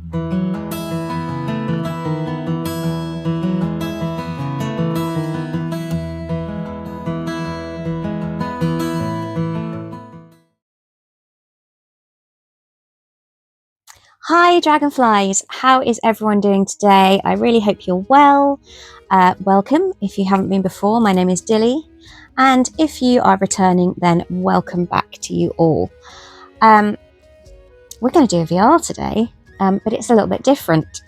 Hi Dragonflies, how is everyone doing today? I really hope you're well. Welcome if you haven't been before. My name is Dilly, and if you are returning, then welcome back to you all. We're going to do a VR today, but it's a little bit different.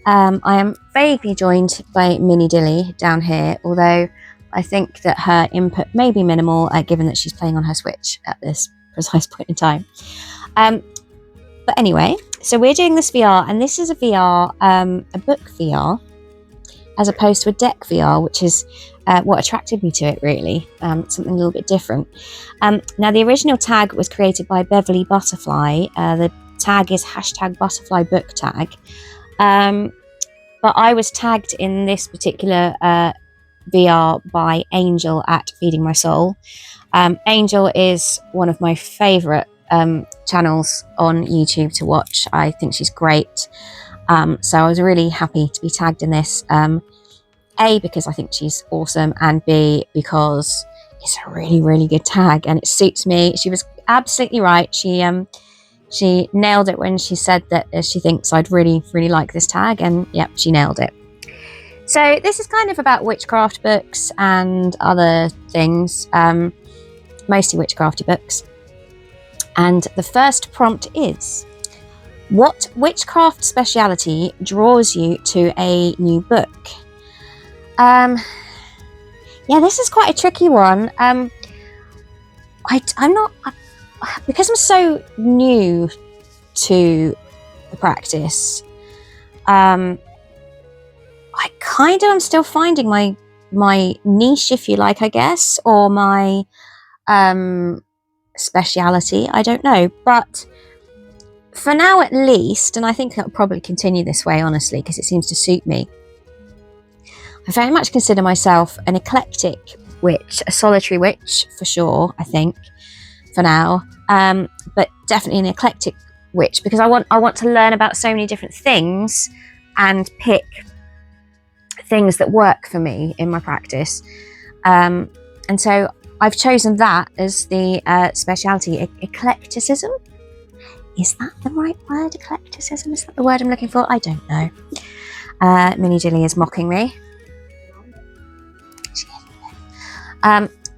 I am vaguely joined by Mini Dilly down here, although I think that her input may be minimal given that she's playing on her Switch at this precise point in time. But anyway, so we're doing this VR, and this is a VR, a book VR, as opposed to a deck VR, which is what attracted me to it, really. Something a little bit different. Now, the original tag was created by Beverly Butterfly. The tag is #ButterflyBookTag. But I was tagged in this particular VR by Angel at Feeding My Soul. Angel is one of my favourite channels on YouTube to watch. I think she's great. So I was really happy to be tagged in this. A, because I think she's awesome, and B, because it's a really, really good tag and it suits me. She was absolutely right. She nailed it when she said that she thinks I'd really, really like this tag, and yep, she nailed it. So this is kind of about witchcraft books and other things, mostly witchcrafty books. And the first prompt is, what witchcraft speciality draws you to a new book? Yeah, this is quite a tricky one. I'm not, because I'm so new to the practice, I kind of am still finding my niche, if you like, I guess, or my speciality. I don't know, but for now at least, and I think it'll probably continue this way, honestly, because it seems to suit me, I very much consider myself an eclectic witch, a solitary witch for sure, I think, for now, but definitely an eclectic witch, because I want to learn about so many different things and pick things that work for me in my practice, and so I've chosen that as the speciality, eclecticism. Is that the right word? Eclecticism? Is that the word I'm looking for? I don't know. Mini Dilly is mocking me.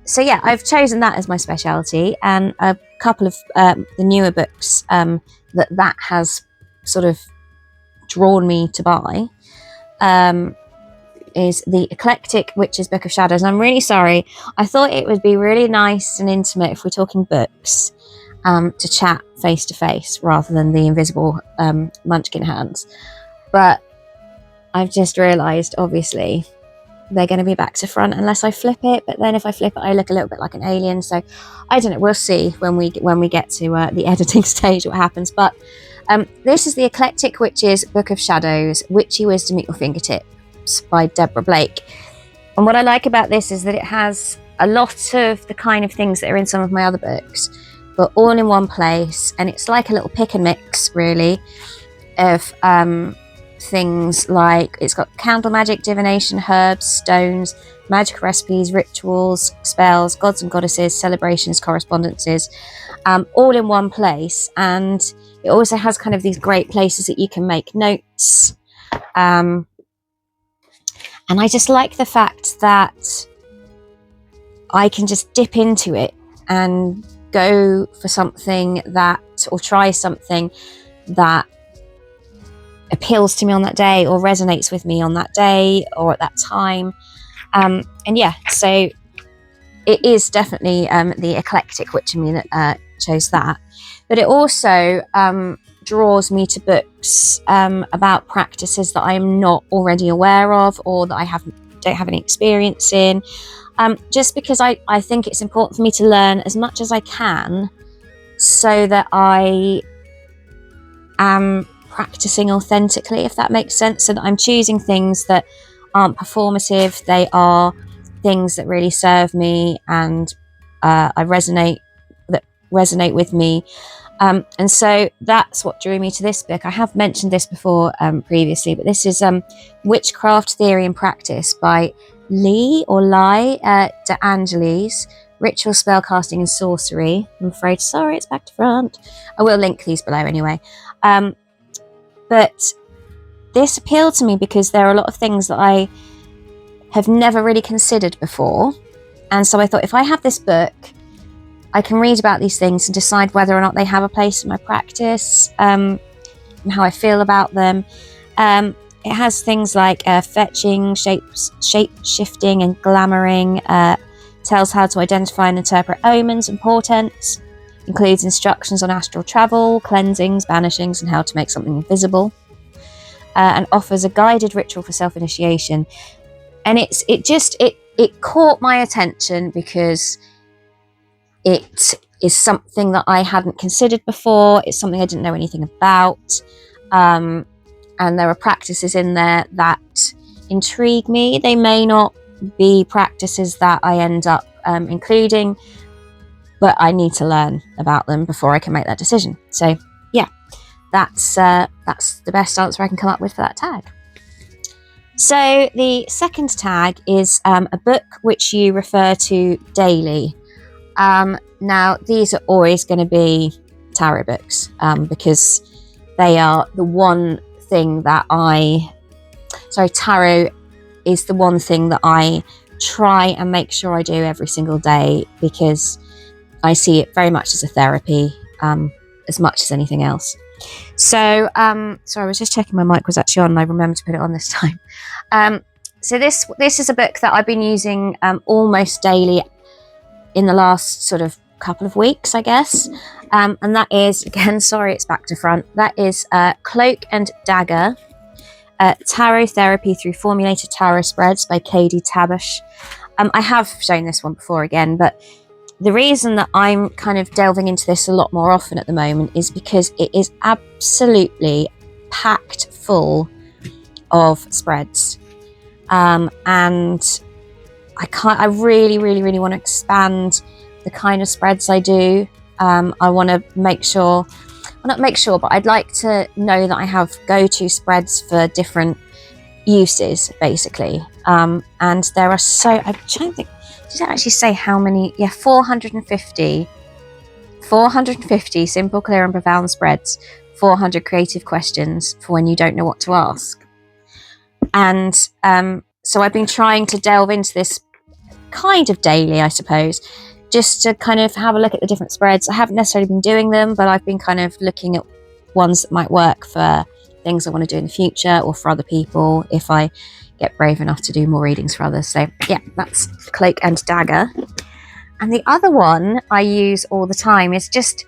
So yeah, I've chosen that as my speciality, and a couple of the newer books that has sort of drawn me to buy is the Eclectic Witch's Book of Shadows. And I'm really sorry. I thought it would be really nice and intimate if we're talking books, to chat face to face rather than the invisible munchkin hands. But I've just realised, obviously, they're going to be back to front unless I flip it. But then if I flip it, I look a little bit like an alien. So I don't know. We'll see when we get to the editing stage what happens. But this is the Eclectic Witch's Book of Shadows, Witchy Wisdom at Your Fingertips by Deborah Blake. And what I like about this is that it has a lot of the kind of things that are in some of my other books, but all in one place. And it's like a little pick and mix, really, of things like, it's got candle magic, divination, herbs, stones, magic recipes, rituals, spells, gods and goddesses, celebrations, correspondences, all in one place. And it also has kind of these great places that you can make notes. And I just like the fact that I can just dip into it and go for something that, or try something that appeals to me on that day or resonates with me on that day or at that time. And yeah, so it is definitely the eclectic witch in me that chose that. But it also draws me to books about practices that I am not already aware of, or that I don't have any experience in, just because I think it's important for me to learn as much as I can, so that I am practicing authentically, if that makes sense. And I'm choosing things that aren't performative. They are things that really serve me and I resonate with me. And so that's what drew me to this book. I have mentioned this before previously, but this is Witchcraft Theory and Practice by Lee De Angelis, Ritual Spellcasting and Sorcery. I'm afraid, sorry, it's back to front. I will link these below anyway. But this appealed to me because there are a lot of things that I have never really considered before. And so I thought, if I have this book, I can read about these things and decide whether or not they have a place in my practice, and how I feel about them. It has things like fetching, shape-shifting and glamouring, tells how to identify and interpret omens and portents, includes instructions on astral travel, cleansings, banishings, and how to make something invisible, and offers a guided ritual for self-initiation. And it caught my attention because it is something that I hadn't considered before. It's something I didn't know anything about. And there are practices in there that intrigue me. They may not be practices that I end up including, but I need to learn about them before I can make that decision. So yeah, that's the best answer I can come up with for that tag. So the second tag is a book which you refer to daily. Now, these are always going to be tarot books, because they are the one thing that tarot is the one thing that I try and make sure I do every single day, because I see it very much as a therapy, as much as anything else. So, sorry, I was just checking my mic was actually on and I remembered to put it on this time. So this is a book that I've been using almost daily in the last sort of couple of weeks, I guess. And that is, again, sorry, it's back to front. That is Cloak and Dagger, Tarot Therapy Through Formulated Tarot Spreads by Kadi Tabsh. I have shown this one before again, but the reason that I'm kind of delving into this a lot more often at the moment is because it is absolutely packed full of spreads. And I really want to expand the kind of spreads I do. I want to make sure, well, not make sure, but I'd like to know that I have go-to spreads for different uses, basically. And there are I'm trying to think, did I actually say how many? Yeah, 450 simple, clear and profound spreads, 400 creative questions for when you don't know what to ask. And so I've been trying to delve into this kind of daily, I suppose, just to kind of have a look at the different spreads. I haven't necessarily been doing them, but I've been kind of looking at ones that might work for things I want to do in the future or for other people if I get brave enough to do more readings for others. So yeah, that's Cloak and Dagger. And the other one I use all the time is just,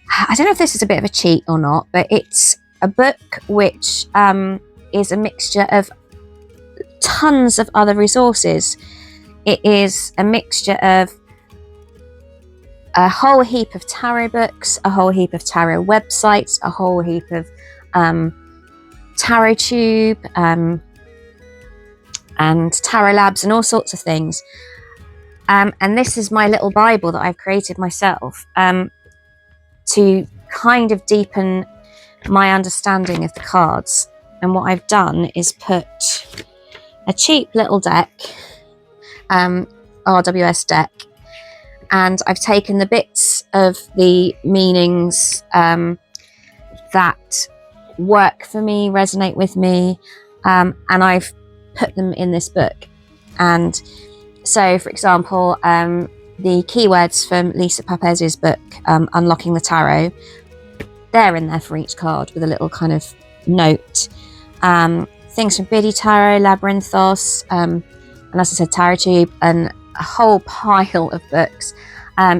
I don't know if this is a bit of a cheat or not, but it's a book which is a mixture of tons of other resources. It is a mixture of a whole heap of tarot books, a whole heap of tarot websites, a whole heap of tarot tube, and tarot labs and all sorts of things. And this is my little Bible that I've created myself to kind of deepen my understanding of the cards. And what I've done is put a cheap little deck, RWS deck, and I've taken the bits of the meanings that work for me, resonate with me, and I've put them in this book. And so, for example, the keywords from Lisa Papez's book, Unlocking the Tarot, they're in there for each card with a little kind of note. Things from Biddy Tarot, Labyrinthos, and as I said, Tarot Tube, and a whole pile of books.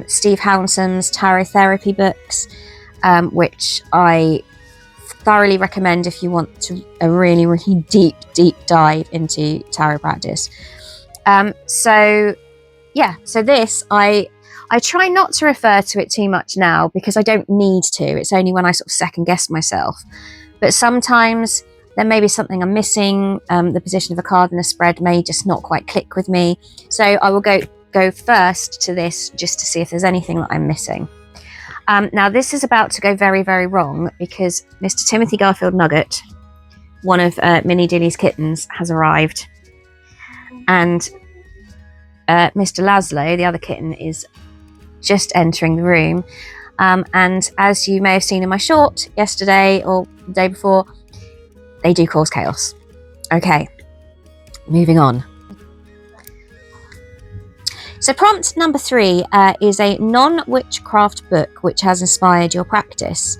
Steve Hounsom's Tarot Therapy books, which I thoroughly recommend if you want to a really deep dive into tarot practice. So this I try not to refer to it too much now because I don't need to. It's only when I sort of second guess myself. But sometimes there may be something I'm missing. The position of a card in a spread may just not quite click with me. So I will go first to this just to see if there's anything that I'm missing. Now, this is about to go very, very wrong because Mr. Timothy Garfield Nugget, one of Minnie Dilly's kittens, has arrived. And Mr. Laszlo, the other kitten, is just entering the room. And as you may have seen in my short yesterday or the day before, they do cause chaos. Okay, moving on. So prompt number 3 is a non-witchcraft book which has inspired your practice.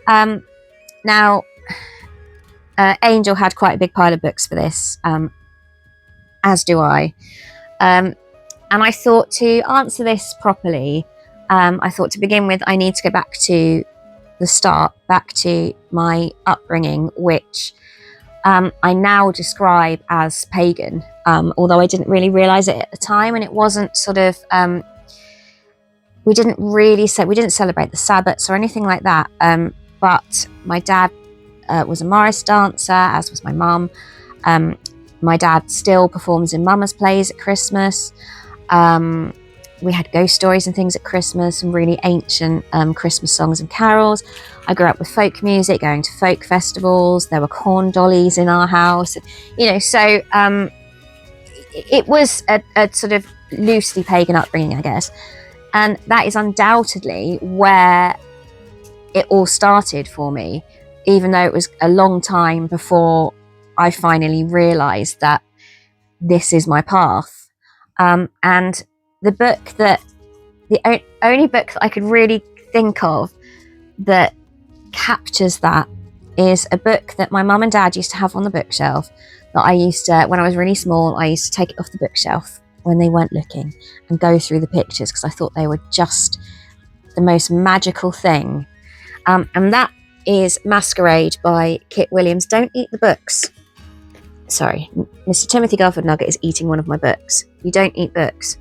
Now, Angel had quite a big pile of books for this, as do I. And I thought to answer this properly, I thought to begin with, I need to go back to the start, back to my upbringing, which I now describe as pagan, although I didn't really realise it at the time, and it wasn't sort of, we didn't celebrate the Sabbats or anything like that, but my dad was a Morris dancer, as was my mum. My dad still performs in Mama's plays at Christmas. We had ghost stories and things at Christmas, and really ancient Christmas songs and carols. I grew up with folk music, going to folk festivals. There were corn dollies in our house, so it was a sort of loosely pagan upbringing, I guess. And that is undoubtedly where it all started for me, even though it was a long time before I finally realised that this is my path. And the only book that I could really think of that captures that is a book that my mum and dad used to have on the bookshelf, that I used to, when I was really small, I used to take it off the bookshelf when they weren't looking and go through the pictures because I thought they were just the most magical thing. And that is Masquerade by Kit Williams. Don't eat the books. Sorry, Mr. Timothy Garfield Nugget is eating one of my books. You don't eat books.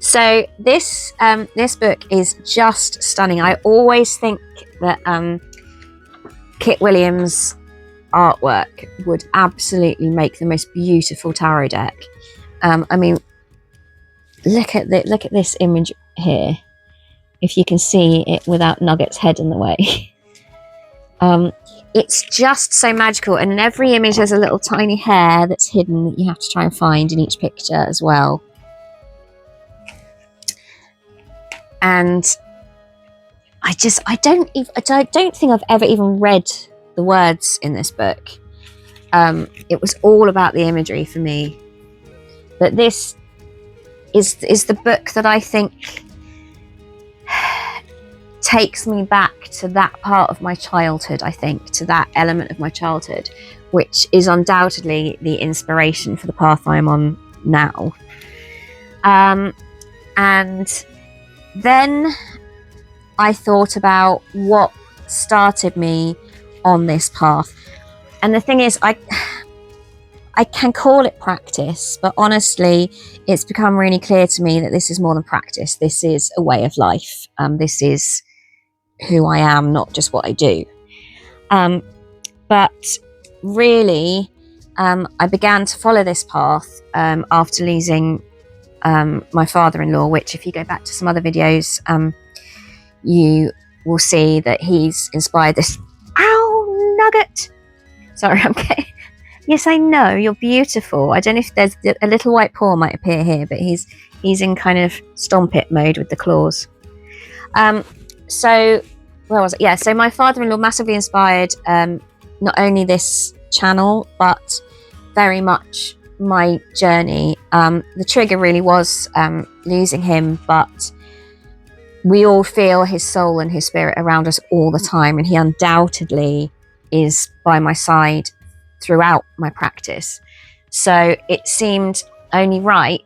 So this book is just stunning. I always think that Kit Williams' artwork would absolutely make the most beautiful tarot deck. I mean, look at this image here. If you can see it without Nugget's head in the way. It's just so magical, and in every image there's a little tiny hair that's hidden that you have to try and find in each picture as well. And I don't think I've ever even read the words in this book. It was all about the imagery for me. But this is the book that I think takes me back to that part of my childhood, I think, to that element of my childhood, which is undoubtedly the inspiration for the path I'm on now. And then I thought about what started me on this path. And the thing is, I can call it practice, but honestly, it's become really clear to me that this is more than practice. This is a way of life. This is who I am, not just what I do. But really, I began to follow this path after losing my father-in-law, which if you go back to some other videos, you will see that he's inspired this. Ow, Nugget! Sorry, I'm okay. Yes, I know, you're beautiful. I don't know if there's a little white paw might appear here, but he's in kind of stomp it mode with the claws. So where was it? Yeah, so my father-in-law massively inspired not only this channel, but very much my journey. The trigger really was losing him, but we all feel his soul and his spirit around us all the time, and he undoubtedly is by my side throughout my practice. So it seemed only right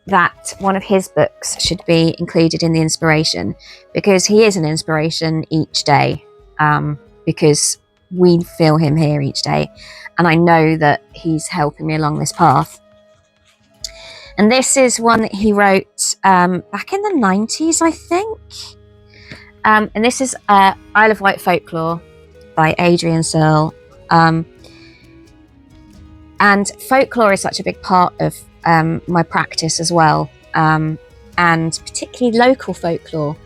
that one of his books should be included in the inspiration, because he is an inspiration each day, because we feel him here each day, and I know that he's helping me along this path. And this is one that he wrote back in the 90s, I think. And this is Isle of Wight Folklore by Adrian Searle. And folklore is such a big part of my practice as well. And and particularly local folklore.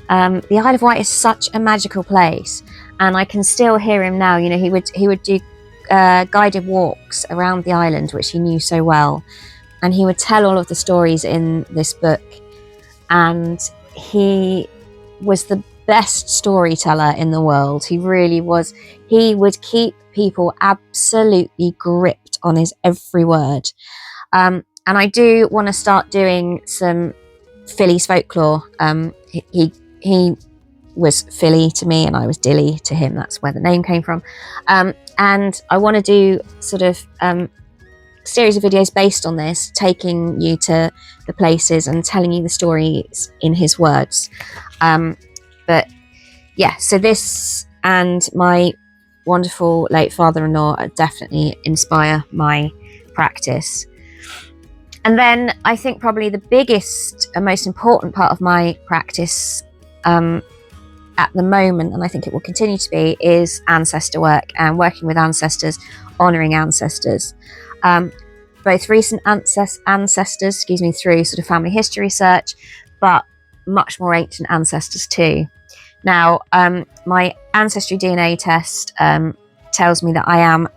The Isle of Wight is such a magical place, and I can still hear him now. You know, he would do guided walks around the island, which he knew so well, and he would tell all of the stories in this book, and he was the best storyteller in the world. He really was. He would keep people absolutely gripped on his every word. And I do want to start doing some Philly's folklore. He was Philly to me, and I was Dilly to him. That's where the name came from. And I want to do sort of series of videos based on this, taking you to the places and telling you the stories in his words. But yeah, so this and my wonderful late father-in-law definitely inspire my practice. And then I think probably the biggest and most important part of my practice at the moment, and I think it will continue to be, is ancestor work and working with ancestors, honouring ancestors. Both recent ancestors, through sort of family history research, but much more ancient ancestors too. Now, my ancestry DNA test tells me that I am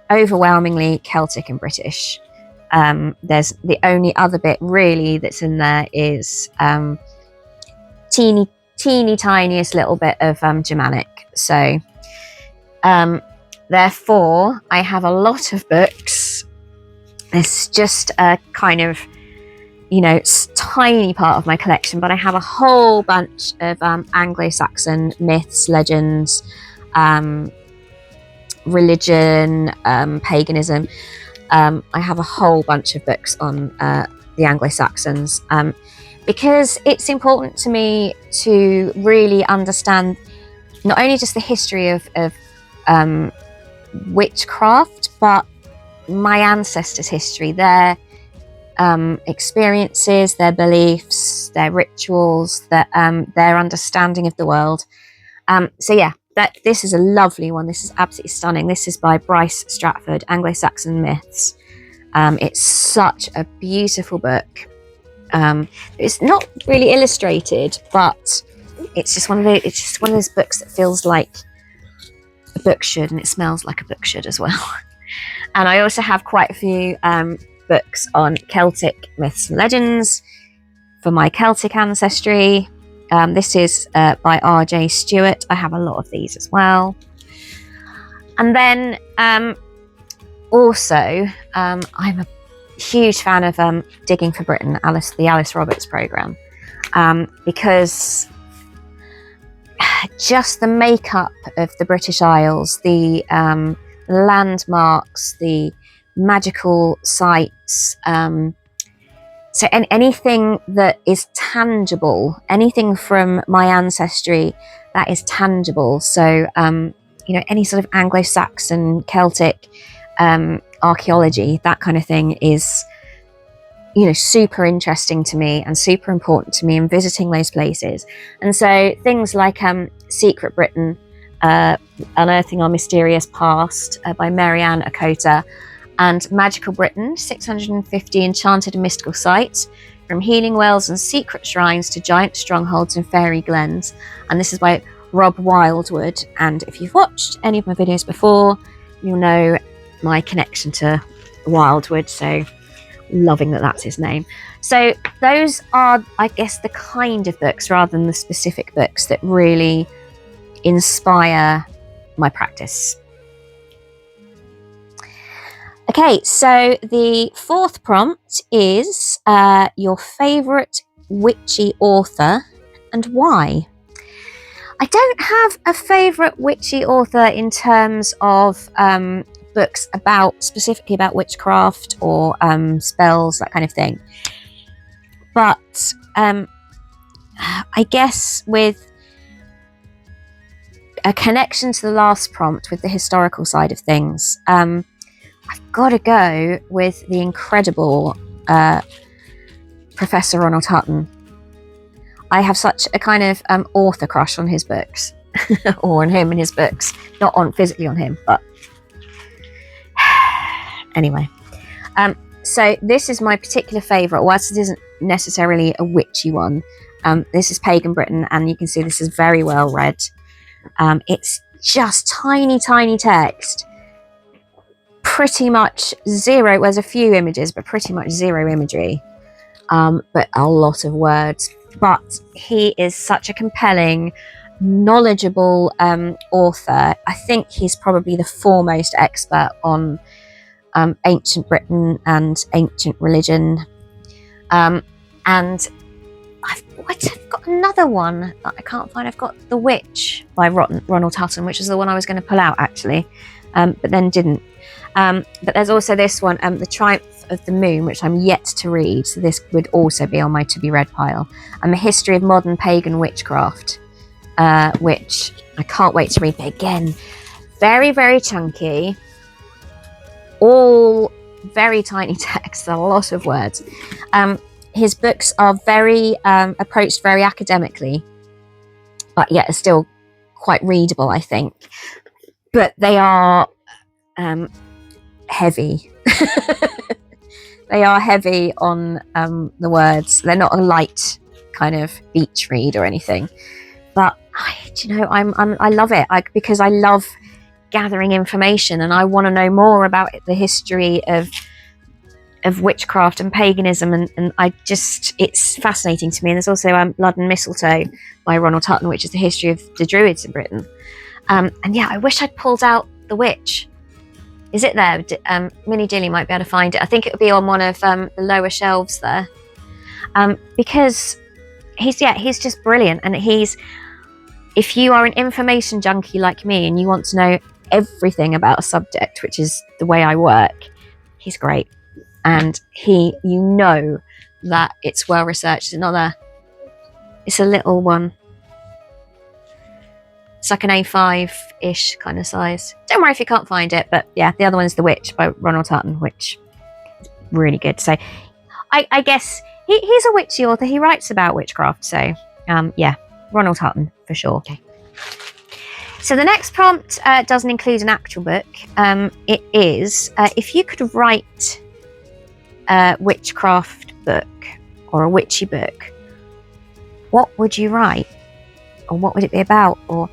overwhelmingly Celtic and British. There's the only other bit really that's in there is teeny tiniest little bit of Germanic. So therefore I have a lot of books. It's just a kind of, tiny part of my collection, but I have a whole bunch of Anglo-Saxon myths, legends, religion, paganism. I have a whole bunch of books on the Anglo-Saxons, because it's important to me to really understand not only just the history of witchcraft, but my ancestors' history, their experiences, their beliefs, their rituals, their understanding of the world. So yeah, this is a lovely one. This is absolutely stunning. This is by Brice, Stratford, Anglo-Saxon Myths. It's such a beautiful book. It's not really illustrated, but it's just one of those books that feels like a book should, and it smells like a book should as well. And I also have quite a few books on Celtic myths and legends for my Celtic ancestry. This is by R.J. Stewart. I have a lot of these as well. And then also, I'm a huge fan of Digging for Britain, the Alice Roberts programme, because just the makeup of the British Isles, the landmarks, the magical sites, so anything that is tangible, anything from my ancestry that is tangible. So any sort of Anglo-Saxon, Celtic archaeology, that kind of thing is super interesting to me and super important to me in visiting those places. And so things like Secret Britain, Unearthing Our Mysterious Past by Marianne Ochota, and Magical Britain, 650 enchanted and mystical sites, from healing wells and secret shrines to giant strongholds and fairy glens. And this is by Rob Wildwood. And if you've watched any of my videos before, you'll know my connection to Wildwood, so loving that that's his name. So those are, I guess, the kind of books rather than the specific books that really inspire my practice. Okay, so the fourth prompt is your favourite witchy author and why. I don't have a favourite witchy author in terms of books specifically about witchcraft or spells, that kind of thing. But I guess with a connection to the last prompt with the historical side of things, I've got to go with the incredible Professor Ronald Hutton. I have such a kind of author crush on his books, or on him and his books. Not physically on him, but anyway. So this is my particular favourite. Whilst it isn't necessarily a witchy one. This is Pagan Britain, and you can see this is very well read. It's just tiny text, pretty much zero. There's a few images, but pretty much zero imagery, but a lot of words. But he is such a compelling, knowledgeable author. I think he's probably the foremost expert on ancient Britain and ancient religion. And I've got another one that I can't find. I've got The Witch by Ronald Hutton, which is the one I was going to pull out actually, but then didn't. But there's also this one, The Triumph of the Moon, which I'm yet to read, so this would also be on my to be read pile. And The History of Modern Pagan Witchcraft, which I can't wait to read. But again, very chunky, all very tiny text, a lot of words. His books are very approached very academically, but yet are still quite readable, I think. But they are heavy. They are heavy on the words. They're not a light kind of beach read or anything. But I love it because I love gathering information, and I want to know more about the history of witchcraft and paganism, and it's fascinating to me. And there's also Blood and Mistletoe by Ronald Hutton, which is the history of the Druids in Britain. And yeah, I wish I'd pulled out The Witch. Is it there? Minnie Dilly might be able to find it. I think it would be on one of the lower shelves there, because he's just brilliant. And if you are an information junkie like me and you want to know everything about a subject, which is the way I work, he's great. And that it's well researched. It's a little one. It's like an A5-ish kind of size. Don't worry if you can't find it, but yeah, the other one is The Witch by Ronald Hutton, which is really good. So I guess he's a witchy author. He writes about witchcraft. So yeah, Ronald Hutton for sure. Okay. So the next prompt doesn't include an actual book. It is, if you could write a witchcraft book or a witchy book, what would you write? Or what would it be about? Or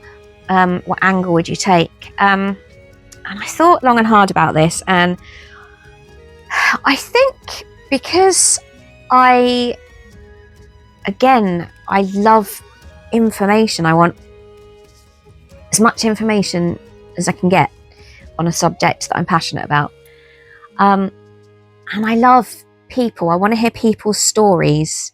what angle would you take? And I thought long and hard about this, and I think because I love information. I want as much information as I can get on a subject that I'm passionate about. And I love people. I want to hear people's stories.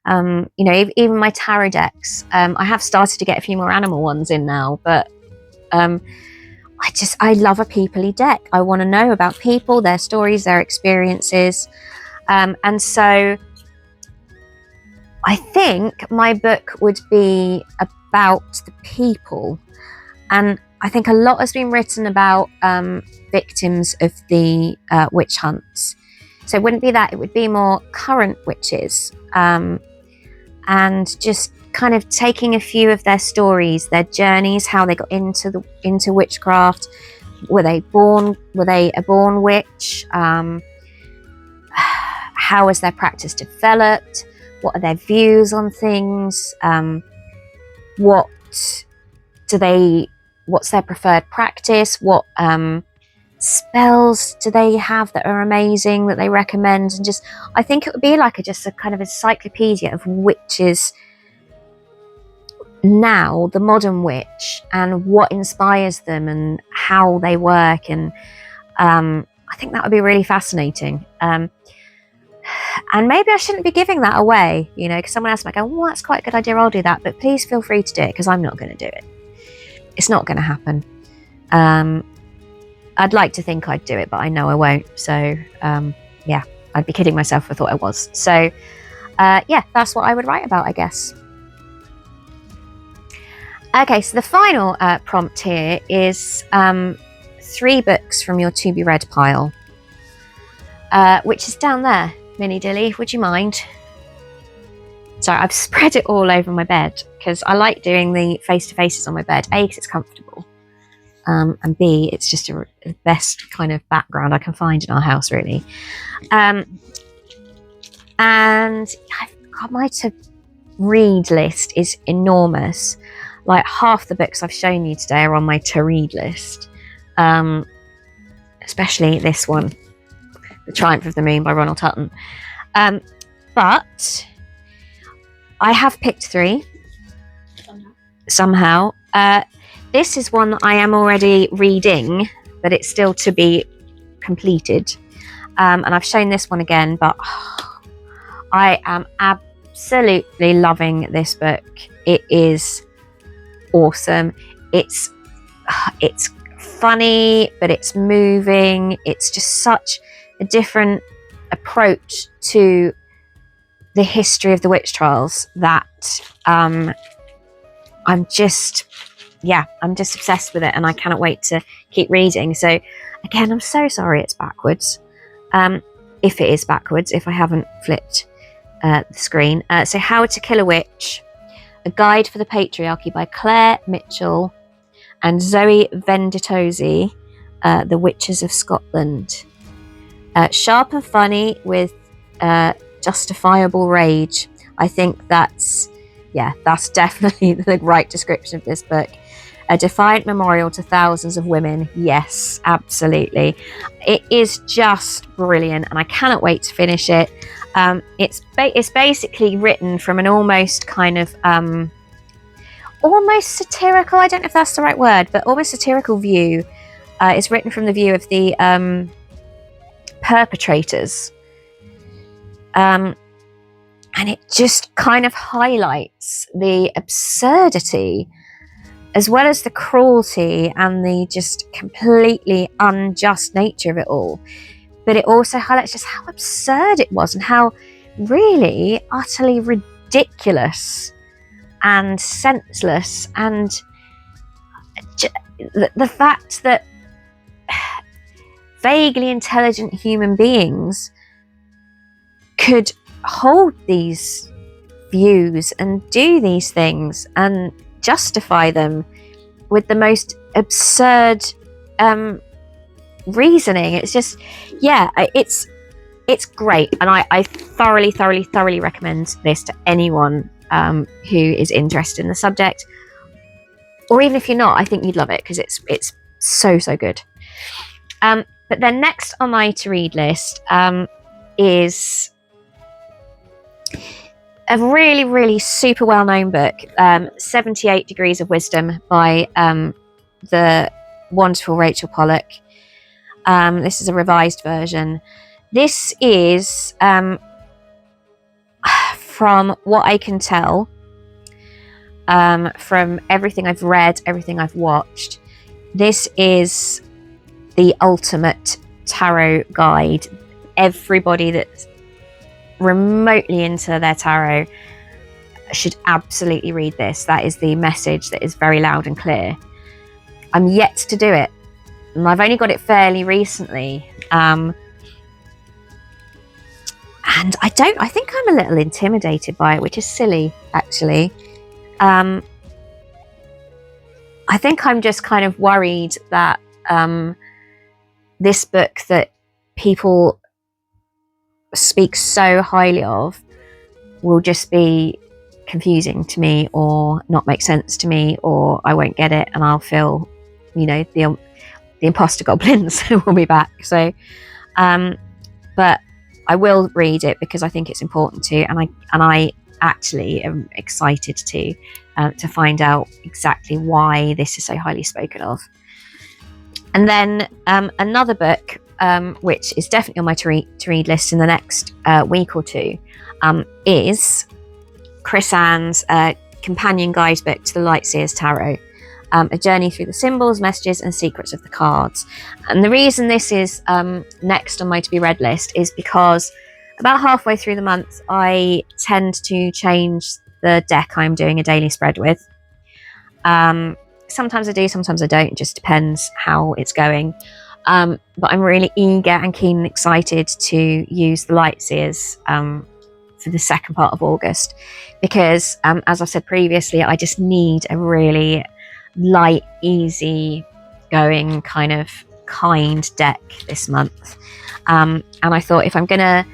Even my tarot decks, I have started to get a few more animal ones in now, but I love a peoply deck. I want to know about people, their stories, their experiences. And so I think my book would be about the people. And I think a lot has been written about victims of the witch hunts. So it wouldn't be that, it would be more current witches. And just kind of taking a few of their stories, their journeys, how they got into witchcraft. Were they a born witch? How has their practice developed? What are their views on things? What's their preferred practice? What spells do they have that are amazing that they recommend? And just, I think it would be like just a kind of encyclopedia of witches now, the modern witch, and what inspires them and how they work. And I think that would be really fascinating. And maybe I shouldn't be giving that away, because someone else might go, well, that's quite a good idea, I'll do that. But please feel free to do it, because I'm not going to do it. It's not going to happen. I'd like to think I'd do it, but I know I won't. So, yeah, I'd be kidding myself if I thought I was. So, yeah, that's what I would write about, I guess. Okay, so the final prompt here is 3 books from your to-be-read pile, which is down there. Minnie Dilly, would you mind? Sorry, I've spread it all over my bed because I like doing the face-to-faces on my bed. A, because it's comfortable. And B, it's just the best kind of background I can find in our house, really. And And God, my to-read list is enormous. Like half the books I've shown you today are on my to-read list. Especially this one, The Triumph of the Moon by Ronald Hutton. But I have picked 3 somehow. This is one that I am already reading, but it's still to be completed. And I've shown this one again, but I am absolutely loving this book. It is awesome. It's funny, but it's moving. It's just such a different approach to the history of the witch trials that I'm just obsessed with it, and I cannot wait to keep reading. So again, I'm so sorry it's backwards. If it is backwards, if I haven't flipped the screen. So How to Kill a Witch, A Guide for the Patriarchy by Claire Mitchell and Zoe Venditozzi, The Witches of Scotland. Sharp and funny with justifiable rage. I think that's definitely the right description of this book. A defiant memorial to thousands of women. Yes, absolutely. It is just brilliant, and I cannot wait to finish it. It's basically written from an almost kind of almost satirical, I don't know if that's the right word, but almost satirical view. It's written from the view of the perpetrators. And it just kind of highlights the absurdity as well as the cruelty and the just completely unjust nature of it all. But it also highlights just how absurd it was and how really utterly ridiculous and senseless, and the fact that vaguely intelligent human beings could hold these views and do these things and justify them with the most absurd reasoning. It's just, it's great, and I thoroughly recommend this to anyone who is interested in the subject, or even if you're not, I think you'd love it because it's so good. But then next on my to read list is a really super well-known book, 78 Degrees of Wisdom by the wonderful Rachel Pollack. This is a revised version. This is, from what I can tell, from everything I've read, everything I've watched, this is the ultimate tarot guide. Everybody that's remotely into their tarot should absolutely read this. That is the message that is very loud and clear. I'm yet to do it, and I've only got it fairly recently, and I think I'm a little intimidated by it, which is silly actually. I think I'm just kind of worried that this book that people speak so highly of will just be confusing to me, or not make sense to me, or I won't get it and I'll feel, the imposter goblins will be back. So but I will read it because I think it's important to, and I actually am excited to find out exactly why this is so highly spoken of. And then another book which is definitely on my to read list in the next week or two, is Chris Ann's companion guide book to the Lightseers Tarot, A Journey Through the Symbols, Messages and Secrets of the Cards. And the reason this is next on my to be read list is because about halfway through the month I tend to change the deck I'm doing a daily spread with. Sometimes I do, sometimes I don't. It just depends how it's going. But I'm really eager and keen and excited to use the Lightseers for the second part of August, because as I've said previously, I just need a really light, easy going kind of kind deck this month. And I thought if I'm gonna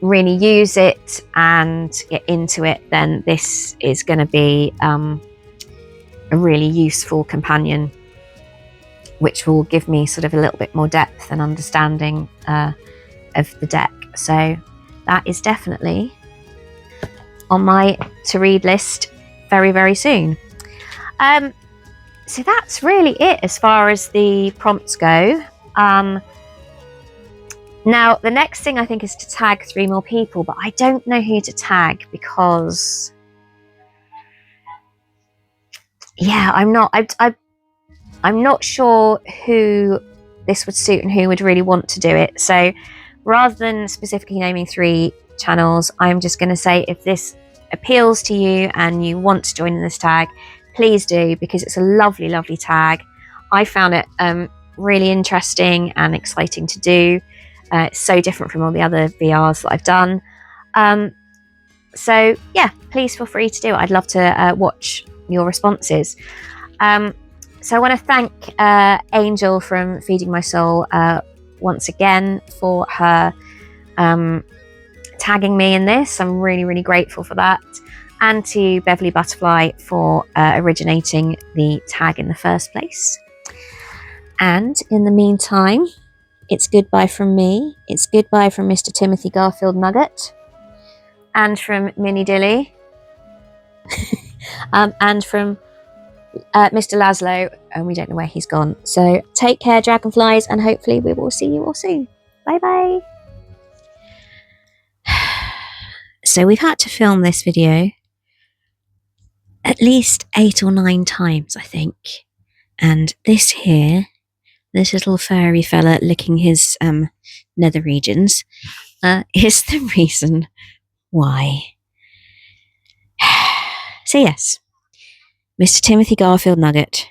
really use it and get into it, then this is going to be a really useful companion, which will give me sort of a little bit more depth and understanding of the deck. So that is definitely on my to read list very, very soon. So that's really it as far as the prompts go. Now, the next thing I think is to tag 3 more people, but I don't know who to tag because, yeah, I'm not sure who this would suit and who would really want to do it. So rather than specifically naming 3 channels, I'm just going to say if this appeals to you and you want to join in this tag, please do, because it's a lovely, lovely tag. I found it really interesting and exciting to do. It's so different from all the other VRs that I've done. So yeah, please feel free to do it. I'd love to watch your responses. So I want to thank Angel from Feeding My Soul once again for her tagging me in this. I'm really, really grateful for that. And to Beverly Butterfly for originating the tag in the first place. And in the meantime, it's goodbye from me. It's goodbye from Mr. Timothy Garfield Nugget. And from Minnie Dilly. And from Mr. Laszlo. And we don't know where he's gone. So take care, dragonflies, and hopefully we will see you all soon. Bye bye. So we've had to film this video at least 8 or 9 times, I think. And this here, this little furry fella licking his nether regions, is the reason why. So yes, Mr. Timothy Garfield Nugget.